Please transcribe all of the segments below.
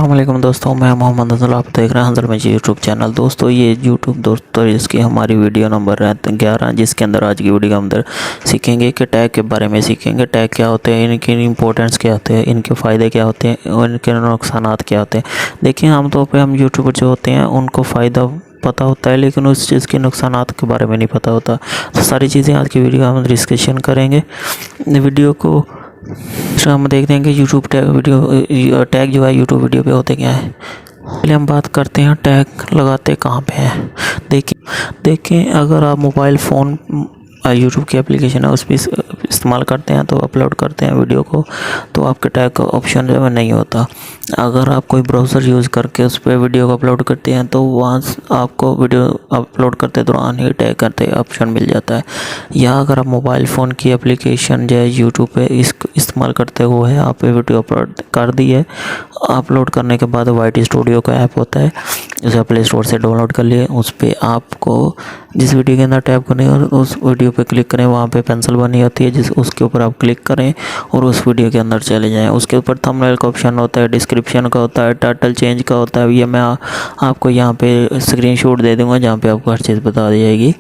अस्सलामुअलैकुम दोस्तों, मैं मोहम्मद अज़ल। आप देख रहे हैं हज़र मजी यूट्यूब चैनल। दोस्तों ये यूट्यूब दोस्तों इसकी हमारी वीडियो नंबर है 11, जिसके अंदर आज की वीडियो के अंदर सीखेंगे कि टैग के बारे में सीखेंगे। टैग क्या होते हैं, इनकी इंपॉर्टेंस क्या होते हैं, इनके फ़ायदे क्या होते हैं और इनके नुकसानात क्या होते हैं। देखिए आमतौर पर हम यूट्यूबर जो होते हैं उनको फ़ायदा पता होता है, लेकिन उस चीज़ के नुकसानात के बारे में नहीं पता होता। तो सारी चीज़ें आज की वीडियो हम डिस्कशन करेंगे। वीडियो को हम देखते हैं कि यूट्यूब टैग जो है यूट्यूब वीडियो पे होते क्या है। पहले हम बात करते हैं टैग लगाते कहाँ पे हैं। देखें अगर आप मोबाइल फ़ोन यूट्यूब की एप्लीकेशन है उस पर इस्तेमाल करते हैं तो अपलोड करते हैं वीडियो को, तो आपके टैग का ऑप्शन जो है नहीं होता। अगर आप कोई ब्राउज़र यूज़ करके उस पर वीडियो को अपलोड करते हैं तो वहाँ आपको वीडियो अपलोड करते दौरान ही टैग करते ऑप्शन मिल जाता है। या अगर आप मोबाइल फ़ोन की एप्लीकेशन जो है यूट्यूब पे इस्तेमाल करते हुए आप वीडियो अपलोड कर दी है, अपलोड करने के बाद वाइट स्टूडियो का ऐप होता है, उसे प्ले स्टोर से डाउनलोड कर लिए। उस पर आपको जिस वीडियो के अंदर टैप करें और उस वीडियो पे क्लिक करें, वहाँ पे पेंसिल बनी होती है उसके ऊपर आप क्लिक करें और उस वीडियो के अंदर चले जाएं। उसके ऊपर थंबनेल का ऑप्शन होता है, डिस्क्रिप्शन का होता है, टाइटल चेंज का होता है। ये मैं आपको यहाँ पे स्क्रीनशॉट दे दूँगा जहाँ पे आपको हर चीज़ बता दी जाएगी।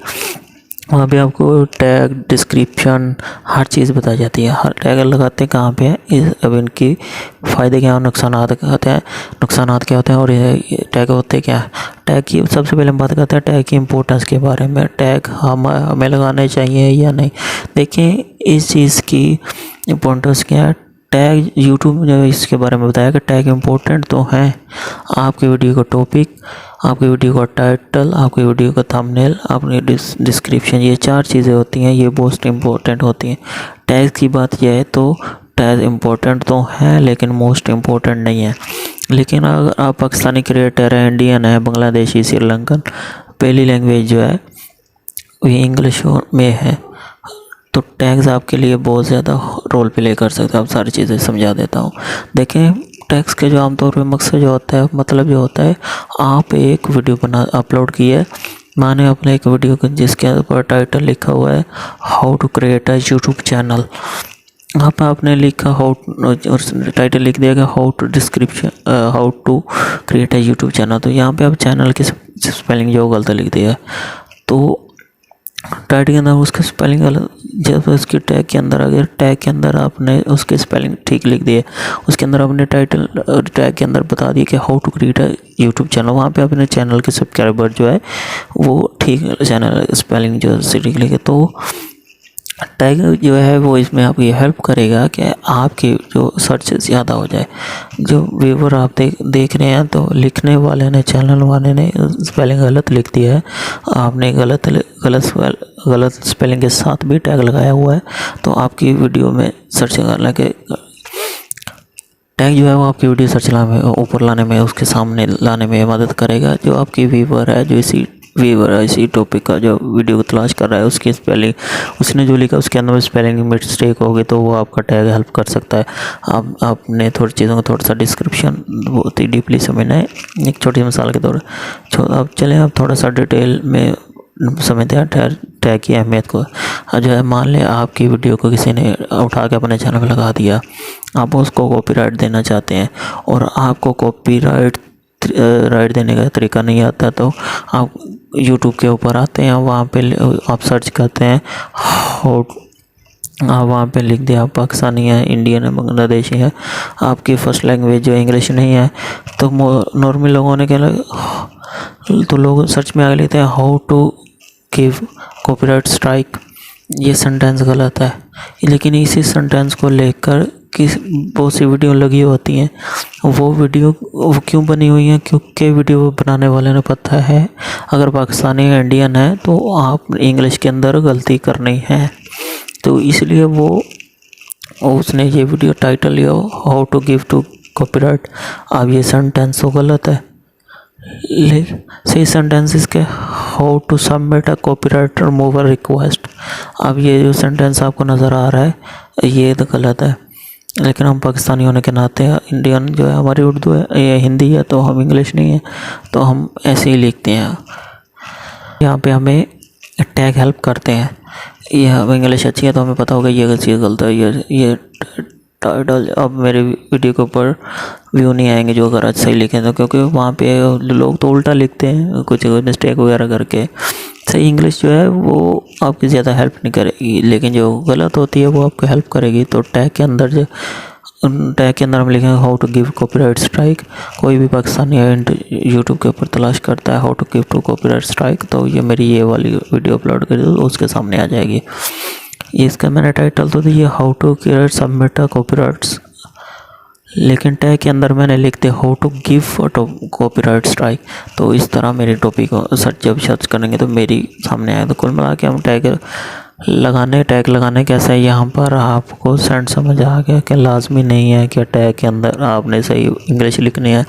वहाँ पे आपको टैग, डिस्क्रिप्शन, हर चीज़ बताई जाती है। हर टैग लगाते हैं कहाँ पे है, अब इनकी फ़ायदे क्या और नुकसानात क्या होते हैं और ये टैग होते क्या है। टैग की सबसे पहले हम बात करते हैं टैग की इम्पोर्टेंस के बारे में। टैग हमें लगाने चाहिए या नहीं। देखिए इस चीज़ की इम्पोर्टेंस क्या है। टैग यूट्यूब ने इसके बारे में बताया कि टैग इम्पोर्टेंट तो हैं। आपकी वीडियो का टॉपिक, आपकी वीडियो का टाइटल, आपकी वीडियो का थंबनेल, आपकी डिस्क्रिप्शन, ये 4 चीज़ें होती हैं, ये मोस्ट इम्पोर्टेंट होती हैं। टैग की बात यह है तो टैग इम्पोर्टेंट तो हैं लेकिन मोस्ट इम्पोर्टेंट नहीं है। लेकिन अगर आप पाकिस्तानी क्रिएटर है, इंडियन है, बांग्लादेशी, श्रीलंकन, पहली लैंग्वेज जो है वो इंग्लिश में है, तो टैग्स आपके लिए बहुत ज़्यादा रोल प्ले कर सकते हैं। आप सारी चीज़ें समझा देता हूँ। देखें टैग्स के जो आमतौर पे मकसद जो होता है, मतलब जो होता है, आप एक वीडियो अपलोड की है, माने अपने एक वीडियो को जिसके ऊपर टाइटल लिखा हुआ है how to create a YouTube channel. यहाँ पर आपने लिखा और टाइटल लिख दिया how to create a YouTube channel. तो यहाँ पे आप चैनल की स्पेलिंग जो गलत लिख दिया, तो टाइटल के अंदर उसका स्पेलिंग गलत, जब उसके टैग के अंदर अगर टैग के अंदर आपने उसके स्पेलिंग ठीक लिख दिए, उसके अंदर आपने टाइटल टैग के अंदर बता दिया कि how to create a YouTube channel, वहाँ पे अपने चैनल के सब्सक्राइबर जो है वो ठीक चैनल स्पेलिंग जो ठीक लिखे, तो टैग जो है वो इसमें आपकी हेल्प करेगा कि आपकी जो सर्च ज़्यादा हो जाए। जो व्यूवर आप देख रहे हैं तो लिखने वाले ने, चैनल वाले ने स्पेलिंग गलत लिख दिया है, आपने गलत स्पेलिंग के साथ भी टैग लगाया हुआ है, तो आपकी वीडियो में सर्च करने के टैग जो है वो आपकी वीडियो सर्च लाने में, ऊपर लाने में, उसके सामने लाने में मदद करेगा। जो आपकी व्यूवर है, जो इसी टॉपिक का जो वीडियो को तलाश कर रहा है, उसकी स्पेलिंग, उसने जो लिखा उसके अंदर स्पेलिंग मिस्टेक होगी तो वो आपका टैग हेल्प कर सकता है। आपने थोड़ी चीज़ों को थोड़ा सा डिस्क्रिप्शन बहुत ही डीपली समझना है, एक छोटी मिसाल के तौर पर। अब चलें आप थोड़ा सा डिटेल में समझते हैं टैग की अहमियत को। जो है मान लें आपकी वीडियो को किसी ने उठा के अपने चैनल में लगा दिया, आप उसको कॉपीराइट देना चाहते हैं और आपको कॉपीराइट देने का तरीका नहीं आता, तो आप यूट्यूब के ऊपर आते हैं, वहाँ पे आप सर्च करते हैं आप वहाँ पे लिख दिया आप पाकिस्तानी है, इंडियन है, बांग्लादेशी है, आपकी फर्स्ट लैंग्वेज जो इंग्लिश नहीं है, तो नॉर्मल लोगों ने क्या लगा, तो लोग सर्च में आगे लिखते हैं how to give copyright strike. ये सेंटेंस गलत है, लेकिन इसी सेंटेंस को लेकर बहुत सी वीडियो लगी होती हैं। वो वीडियो क्यों बनी हुई है, क्योंकि वीडियो बनाने वाले ने पता है अगर पाकिस्तानी या इंडियन है तो आप इंग्लिश के अंदर गलती करनी है, तो इसलिए उसने ये वीडियो टाइटल लिया how to give to copyright. अब ये सेंटेंस तो गलत है, सही सेंटेंस इसके how to submit a copyright removal request. अब ये जो सेंटेंस आपको नज़र आ रहा है ये तो गलत है, लेकिन हम पाकिस्तानी होने के नाते, इंडियन जो है हमारी उर्दू है, ये हिंदी है, तो हम इंग्लिश नहीं है, तो हम ऐसे ही लिखते हैं। यहाँ पे हमें टैग हेल्प करते हैं। ये इंग्लिश अच्छी है तो हमें पता होगा ये चीज़ गलत है, ये टाइटल अब मेरे वीडियो के ऊपर व्यू नहीं आएंगे जो अगर सही लिखें तो, क्योंकि वहाँ पे लोग तो उल्टा लिखते हैं कुछ मिस्टेक वगैरह करके। सही इंग्लिश जो है वो आपकी ज़्यादा हेल्प नहीं करेगी, लेकिन जो गलत होती है वो आपको हेल्प करेगी। तो टैग के अंदर हम लिखेंगे how to give copyright strike. कोई भी पाकिस्तानी यूट्यूब के ऊपर तलाश करता है how to give to copyright strike, तो ये मेरी ये वाली वीडियो अपलोड करी तो उसके सामने आ जाएगी। इसका मैंने टाइटल तो दिया how to create submit copyrights, लेकिन टैग के अंदर मैंने लिख दिया how to give copyright strike. तो इस तरह मेरे टॉपिक को सर्च करेंगे तो मेरी सामने आएगा। तो कुल मिला के हम टैग लगाने कैसे है, यहाँ पर आपको सेंड समझ आ गया कि लाजमी नहीं है कि टैग के अंदर आपने सही इंग्लिश लिखनी है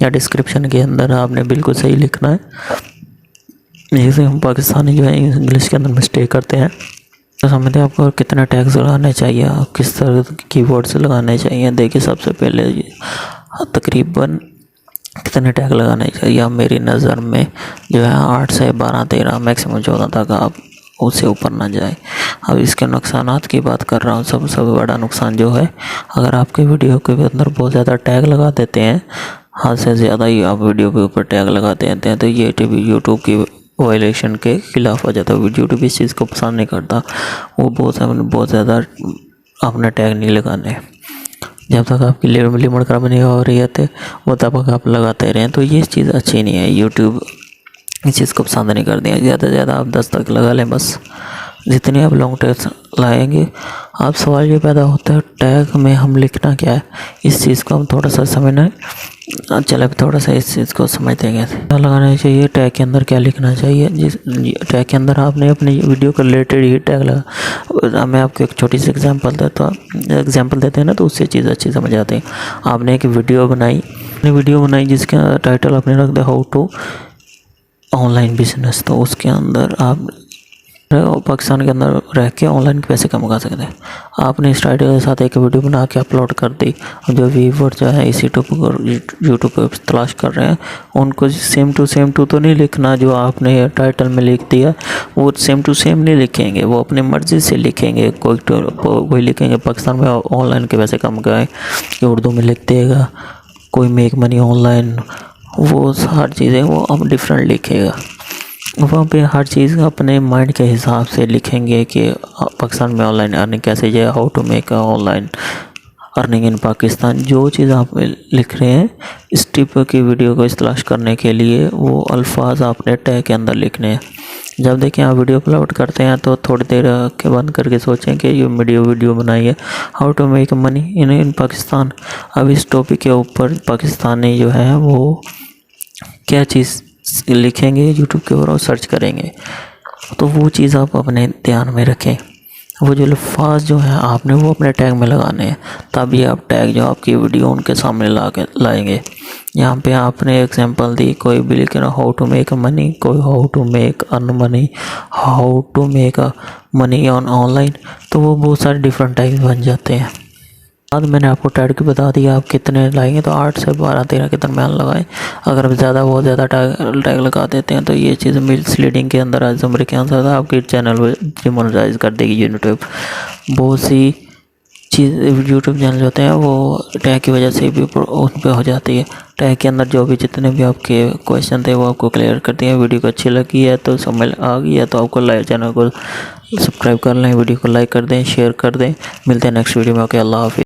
या डिस्क्रिप्शन के अंदर आपने बिल्कुल सही लिखना है। जैसे हम पाकिस्तानी जो है इंग्लिश के अंदर मिस्टेक करते हैं। तो समझते हैं आपको कितने टैग्स लगाने चाहिए, किस तरह के कीवर्ड्स लगाने चाहिए। देखिए सबसे पहले तकरीबन कितने टैग लगाने चाहिए, मेरी नज़र में जो है 8 से 12 13 मैक्सिमम 14 तक, आप उससे ऊपर ना जाए। अब इसके नुकसानात की बात कर रहा हूँ। सबसे बड़ा नुकसान जो है, अगर आपके वीडियो के अंदर बहुत ज़्यादा टैग लगा देते हैं, हद से ज़्यादा ही आप वीडियो के ऊपर टैग लगा देते हैं, तो ये यूट्यूब की वायलेशन के ख़िलाफ़ हो जाता है। यूट्यूब इस चीज़ को पसंद नहीं करता, वो बहुत ज़्यादा अपने टैग नहीं लगाने। जब तक आपकी लिमिट खराब नहीं हो रही है वो तब तक आप लगाते रहें, तो ये चीज़ अच्छी नहीं है। यूट्यूब इस चीज़ को पसंद नहीं करते हैं। ज़्यादा से ज़्यादा आप 10 तक लगा लें बस, जितने आप लॉन्ग टैग लाएंगे। अब सवाल ये पैदा होता है टैग में हम लिखना क्या है, इस चीज़ को हम थोड़ा सा समझना है। चले थोड़ा सा इस चीज़ को समझ देंगे। क्या लगाना चाहिए टैग के अंदर, क्या लिखना चाहिए। जिस टैग के अंदर आपने अपनी वीडियो के रिलेटेड ही टैग लगा। मैं आपको एक छोटी सी एग्जांपल देते हैं ना, तो उससे चीज़ अच्छी समझ आती है। आपने एक वीडियो बनाई जिसका टाइटल आपने रख दिया हाउ टू ऑनलाइन बिजनेस। तो उसके अंदर आप पाकिस्तान के अंदर रह के ऑनलाइन पैसे कमा सकते हैं। आपने इस टाइटल के साथ एक वीडियो बना के अपलोड कर दी, जो व्यूअर जो है इसी यूट्यूब पर तलाश कर रहे हैं, उनको सेम टू तो नहीं लिखना जो आपने टाइटल में लिख दिया, वो सेम टू सेम नहीं लिखेंगे, वो अपनी मर्ज़ी से लिखेंगे। कोई लिखेंगे पाकिस्तान में ऑनलाइन के पैसे कमाए, उर्दू में लिख देगा, कोई मेक मनी ऑनलाइन, वो हर चीज़ें वो अब डिफरेंट लिखेगा। वहाँ पे हर चीज़ अपने माइंड के हिसाब से लिखेंगे कि पाकिस्तान में ऑनलाइन अर्निंग कैसे जाए, how to make online earning in Pakistan. जो चीज़ आप लिख रहे हैं इस टिप की वीडियो को तलाश करने के लिए, वो अल्फाज आपने टैग के अंदर लिखने हैं। जब देखें आप वीडियो अपलोड करते हैं तो थोड़ी देर के बंद करके सोचें कि ये वीडियो बनाई है how to make money in Pakistan. अब इस टॉपिक के ऊपर पाकिस्तानी जो है वो क्या चीज़ लिखेंगे यूट्यूब के ऊपर और सर्च करेंगे, तो वो चीज़ आप अपने ध्यान में रखें। वो जो अल्फाज जो हैं आपने वो अपने टैग में लगाने हैं, तभी आप टैग जो आपकी वीडियो उनके सामने लाएंगे। यहाँ पे आपने एग्जांपल दी, कोई भी लिखे ना हाउ टू मेक मनी, कोई how to make earn money, how to make money on online, तो वो बहुत सारे डिफरेंट टाइप बन जाते हैं। बाद मैंने आपको टैग की बता दिया आप कितने लाएंगे, तो 8 से 12 13 के दरम्यान लगाएं। अगर बहुत ज़्यादा टैग लगा देते हैं तो ये चीज़ मिसलीडिंग के अंदर आज मेरे ख्याल से आपके चैनल को डिमोनेटाइज कर देगी यूट्यूब। बहुत सी चीज़ यूट्यूब चैनल होते हैं वो टैग की वजह से भी उन पर हो जाती है। टैग के अंदर जो भी जितने भी आपके क्वेश्चन थे वो आपको क्लियर करती हैं। वीडियो को अच्छी लगी है तो समझ आ गई है तो आपको चैनल को सब्सक्राइब कर लें, वीडियो को लाइक कर दें, शेयर कर दें। मिलते हैं नेक्स्ट वीडियो में। ओके, अल्लाह हाफिज़।